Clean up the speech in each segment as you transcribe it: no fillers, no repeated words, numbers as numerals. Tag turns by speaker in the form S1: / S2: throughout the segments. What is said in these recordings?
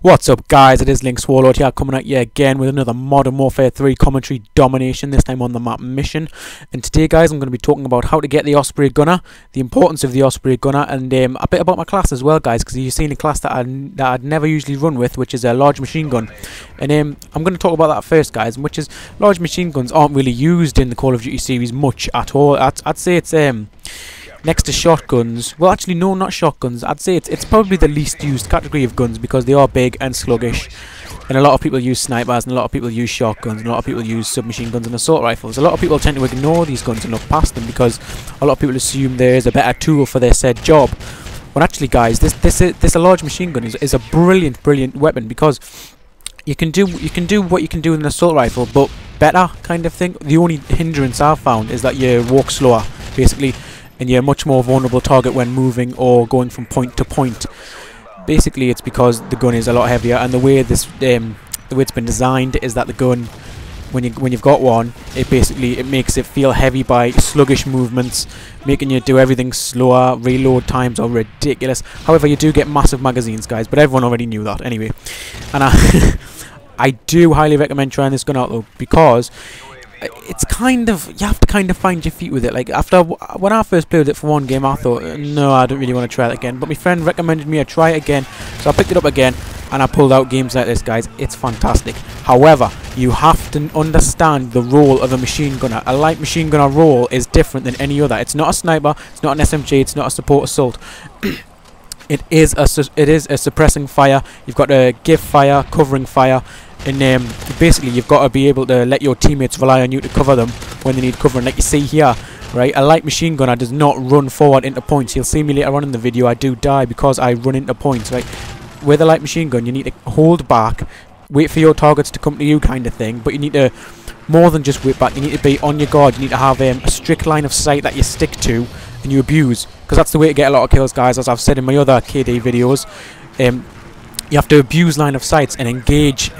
S1: What's up, guys? It is LynxWarlord here, coming at you again with another Modern Warfare 3 commentary domination, this time on the map Mission. And today, guys, I'm going to be talking about how to get the Osprey Gunner, the importance of the Osprey Gunner, and a bit about my class as well, guys, because you've seen a class that I'd never usually run with, which is a large machine gun. And I'm going to talk about that first, guys, which is large machine guns aren't really used in the Call of Duty series much at all. I'd say it's next to shotguns. Well, actually, no, not shotguns. I'd say it's probably the least used category of guns because they are big and sluggish. And a lot of people use snipers, and a lot of people use shotguns, and a lot of people use submachine guns and assault rifles. A lot of people tend to ignore these guns and look past them because a lot of people assume there is a better tool for their said job. When actually, guys, this a large machine gun is a brilliant weapon because you can do what you can do with an assault rifle, but better kind of thing. The only hindrance I've found is that you walk slower, basically, and you're a much more vulnerable target when moving or going from point to point. Basically, it's because the gun is a lot heavier, and the way it's been designed is that the gun, when you've got one, it makes it feel heavy by sluggish movements, making you do everything slower. Reload times are ridiculous. However, you do get massive magazines, guys, but everyone already knew that anyway. And I do highly recommend trying this gun out though, because it's you have to kind of find your feet with it. Like, when I first played it for one game, I thought, no, I don't really want to try it again. But my friend recommended me to try it again, so I picked it up again, and I pulled out games like this, guys. It's fantastic. However, you have to understand the role of a machine gunner. A light machine gunner role is different than any other. It's not a sniper, it's not an SMG, it's not a support assault. It is a suppressing fire. You've got to give fire, covering fire. And basically, you've got to be able to let your teammates rely on you to cover them when they need covering. Like you see here, right? A light machine gunner does not run forward into points. You'll see me later on in the video. I do die because I run into points, right? With a light machine gun, you need to hold back, wait for your targets to come to you, kind of thing. But you need to, more than just wait back, you need to be on your guard. You need to have a strict line of sight that you stick to and you abuse, because that's the way to get a lot of kills, guys. As I've said in my other KD videos, you have to abuse line of sights and engage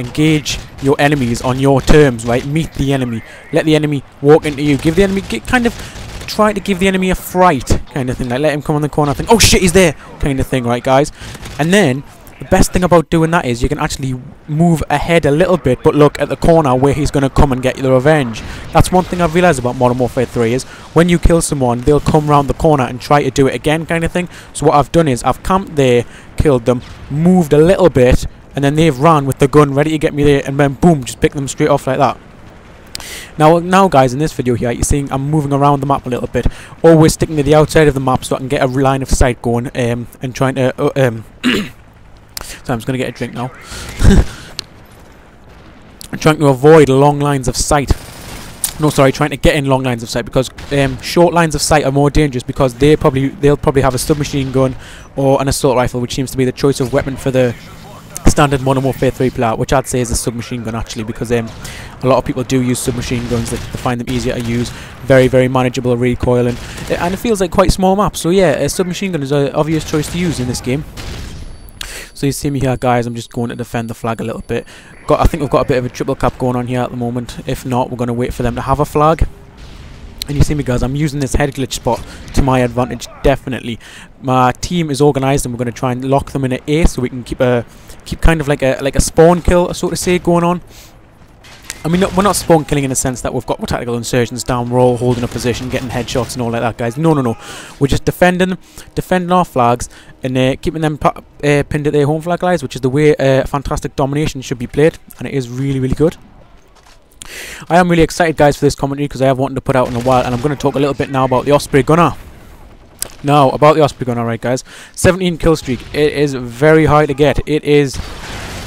S1: your enemies on your terms, right? Meet the enemy, let the enemy walk into you, give the enemy, try to give the enemy a fright, kind of thing. Like, let him come on the corner, think, oh shit, he's there, kind of thing, right, guys? And then the best thing about doing that is you can actually move ahead a little bit, but look at the corner where he's going to come and get you the revenge. That's one thing I've realised about Modern Warfare 3 is when you kill someone, they'll come round the corner and try to do it again, kind of thing. So what I've done is I've camped there, killed them, moved a little bit, and then they've ran with the gun ready to get me there, and then boom, just pick them straight off like that. Now guys, in this video here, you're seeing I'm moving around the map a little bit, always sticking to the outside of the map so I can get a line of sight going, and trying to so I'm just going to get a drink now. I'm trying to avoid long lines of sight. No, sorry, trying to get in long lines of sight, because short lines of sight are more dangerous, because they'll probably have a submachine gun or an assault rifle, which seems to be the choice of weapon for the standard Modern Warfare 3 player, which I'd say is a submachine gun actually, because a lot of people do use submachine guns. They find them easier to use, very manageable recoil, and it feels like quite small maps. So yeah, a submachine gun is an obvious choice to use in this game. So you see me here, guys, I'm just going to defend the flag a little bit. I think we've got a bit of a triple cap going on here at the moment. If not, we're going to wait for them to have a flag. And you see me, guys, I'm using this head glitch spot to my advantage, definitely. My team is organised, and we're going to try and lock them in an A so we can keep kind of like a spawn kill, so to say, going on. I mean, we're not spawn killing in the sense that we've got tactical insurgents down, we're all holding a position, getting headshots and all like that, guys. No. We're just defending our flags and keeping them pinned at their home flag lines, which is the way fantastic domination should be played, and it is really good. I am really excited, guys, for this commentary, because I have wanted to put out in a while, and I'm going to talk a little bit now about the Osprey Gunner. Now, about the Osprey Gunner, right, guys? 17 kill streak. It is very hard to get. It is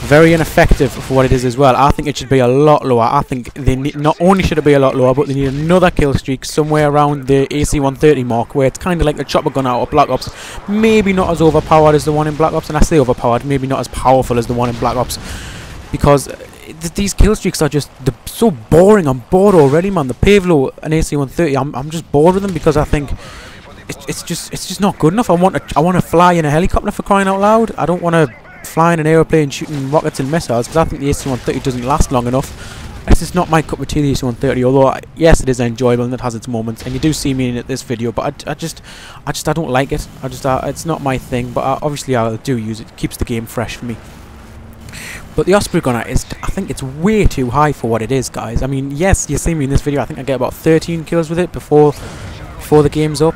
S1: very ineffective for what it is as well. I think it should be a lot lower. I think they need, not only should it be a lot lower, but they need another kill streak somewhere around the AC-130 mark, where it's kind of like the chopper gun out of Black Ops. Maybe not as overpowered as the one in Black Ops, and I say overpowered, maybe not as powerful as the one in Black Ops, because these kill streaks are just so boring. I'm bored already, man. The Pavlo and AC-130, I'm just bored with them, because I think it's just not good enough. I want to fly in a helicopter, for crying out loud. I don't want to fly in an aeroplane shooting rockets and missiles, because I think the AC-130 doesn't last long enough. It's just not my cup of tea, the AC-130, although yes, it is enjoyable and it has its moments, and you do see me in it this video, but I don't like it. It's not my thing, but obviously I do use it. It keeps the game fresh for me. But the Osprey Gunner is, I think it's way too high for what it is, guys. I mean, yes, you see me in this video, I think I get about 13 kills with it before the game's up.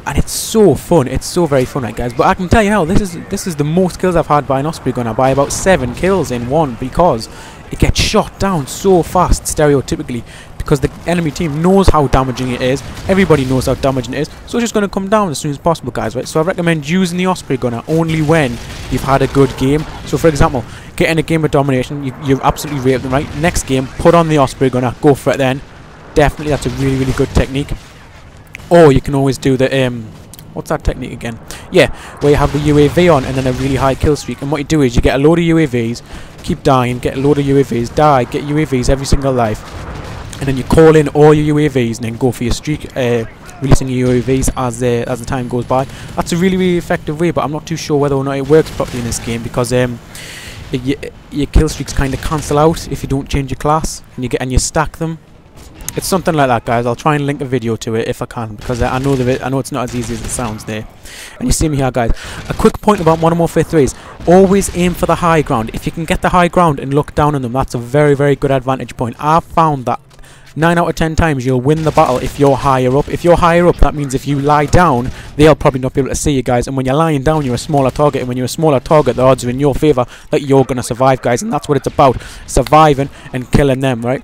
S1: And it's so fun, it's so very fun, right, guys. But I can tell you now, this is the most kills I've had by an Osprey Gunner, by about 7 kills in one, because it gets shot down so fast, stereotypically, because the enemy team knows how damaging it is. Everybody knows how damaging it is, so it's just going to come down as soon as possible, guys, right? So I recommend using the Osprey Gunner only when you've had a good game. So for example, get in a game of domination, you've absolutely raped them, right? Next game, put on the Osprey Gunner, go for it then. Definitely, that's a really, really good technique. Or you can always do the, what's that technique again? Yeah, where you have the UAV on and then a really high kill streak. And what you do is you get a load of UAVs, keep dying, get a load of UAVs, die, get UAVs every single life. And then you call in all your UAVs and then go for your streak, releasing your UAVs as the time goes by. That's a really, really effective way, but I'm not too sure whether or not it works properly in this game, because your kill streaks kind of cancel out if you don't change your class and you stack them. It's something like that, guys. I'll try and link a video to it if I can, because I know it's not as easy as it sounds there. And you see me here, guys. A quick point about Modern Warfare 3 is always aim for the high ground. If you can get the high ground and look down on them, that's a very, very good advantage point. I've found that 9 out of 10 times you'll win the battle if you're higher up. If you're higher up, that means if you lie down, they'll probably not be able to see you, guys. And when you're lying down, you're a smaller target. And when you're a smaller target, the odds are in your favour that you're going to survive, guys. And that's what it's about, surviving and killing them, right?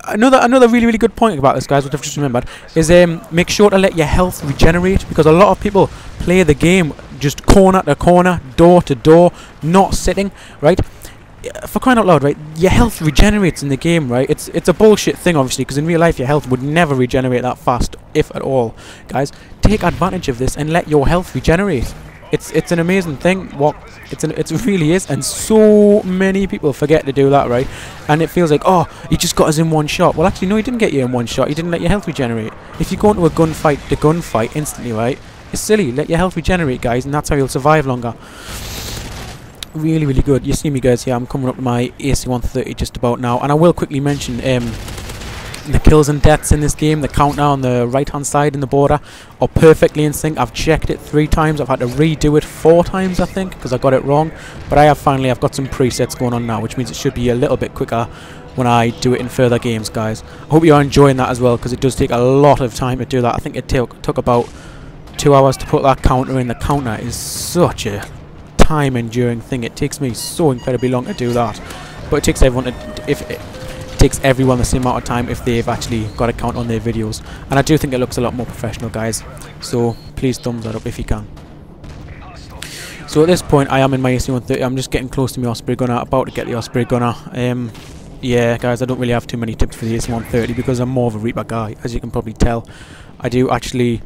S1: Another really, really good point about this, guys, what I've just remembered, is make sure to let your health regenerate, because a lot of people play the game just corner to corner, door to door, not sitting, right? For crying out loud, right? Your health regenerates in the game, right? It's a bullshit thing, obviously, because in real life your health would never regenerate that fast, if at all. Guys, take advantage of this and let your health regenerate. It's an amazing thing. It really is, and so many people forget to do that, right? And it feels like, oh, he just got us in one shot. Well, actually, no, he didn't get you in one shot. He didn't let your health regenerate. If you go into a gunfight, the gunfight instantly, right? It's silly. Let your health regenerate, guys, and that's how you'll survive longer. Really, really good. You see me, guys, here. I'm coming up to my AC-130 just about now, and I will quickly mention the kills and deaths in this game. The counter on the right hand side in the border are perfectly in sync. I've checked it 3 times. I've had to redo it 4 times, I think, because I got it wrong. But I've got some presets going on now, which means it should be a little bit quicker when I do it in further games, guys. I hope you're enjoying that as well, because it does take a lot of time to do that. I think it took about 2 hours to put that counter in. The counter is such a time enduring thing. It takes me so incredibly long to do that, but it takes everyone takes everyone the same amount of time if they've actually got a count on their videos. And I do think it looks a lot more professional, guys, so please thumbs that up if you can. So at this point I am in my AC-130. I'm just getting close to my Osprey Gunner, about to get the Osprey Gunner. Yeah, guys, I don't really have too many tips for the AC-130 because I'm more of a Reaper guy, as you can probably tell. I do actually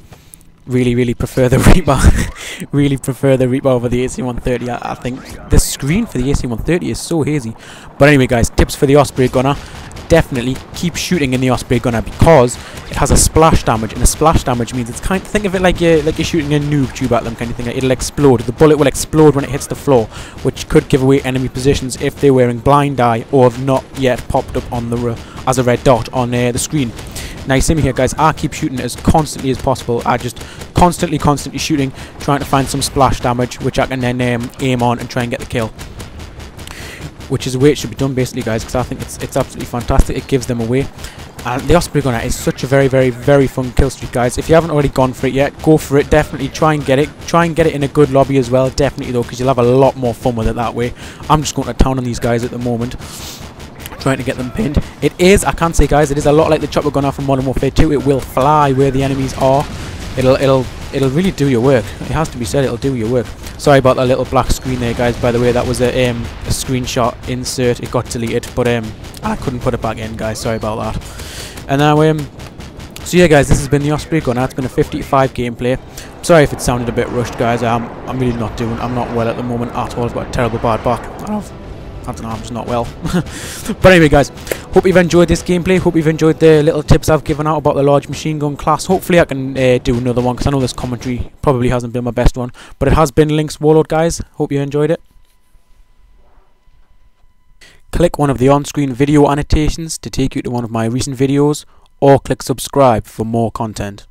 S1: really prefer the Reaper. Really prefer the Reaper over the AC-130. I think the screen for the AC-130 is so hazy. But anyway, guys, tips for the Osprey Gunner. Definitely keep shooting in the Osprey Gunner, because it has a splash damage, and a splash damage means it's kind of, think of it like you're shooting a noob tube at them kind of thing. It'll explode. The bullet will explode when it hits the floor, which could give away enemy positions if they're wearing blind eye or have not yet popped up on the as a red dot on the screen. Now you see me here, guys, I keep shooting as constantly as possible. I just constantly shooting, trying to find some splash damage, which I can then aim on and try and get the kill. Which is the way it should be done, basically, guys, because I think it's absolutely fantastic. It gives them away. And the Osprey Gunner is such a very fun kill streak, guys. If you haven't already gone for it yet, go for it. Definitely try and get it. Try and get it in a good lobby as well, definitely, though, because you'll have a lot more fun with it that way. I'm just going to town on these guys at the moment, trying to get them pinned. It is, I can say, guys, it is a lot like the Chopper Gunner from Modern Warfare 2. It will fly where the enemies are. It'll really do your work. It has to be said, it'll do your work. Sorry about that little black screen there, guys. By the way, that was a screenshot insert. It got deleted, but I couldn't put it back in, guys. Sorry about that. And now so yeah, guys, this has been the Osprey Gunner. It's been a 55 gameplay. Sorry if it sounded a bit rushed, guys. I'm really not well at the moment at all. I've got a terrible bad back. I don't know, I'm just not well. But anyway, guys, hope you've enjoyed this gameplay. Hope you've enjoyed the little tips I've given out about the large machine gun class. Hopefully I can do another one, because I know this commentary probably hasn't been my best one, but it has been LynxWarlord, guys. Hope you enjoyed it. Click one of the on-screen video annotations to take you to one of my recent videos, or click subscribe for more content.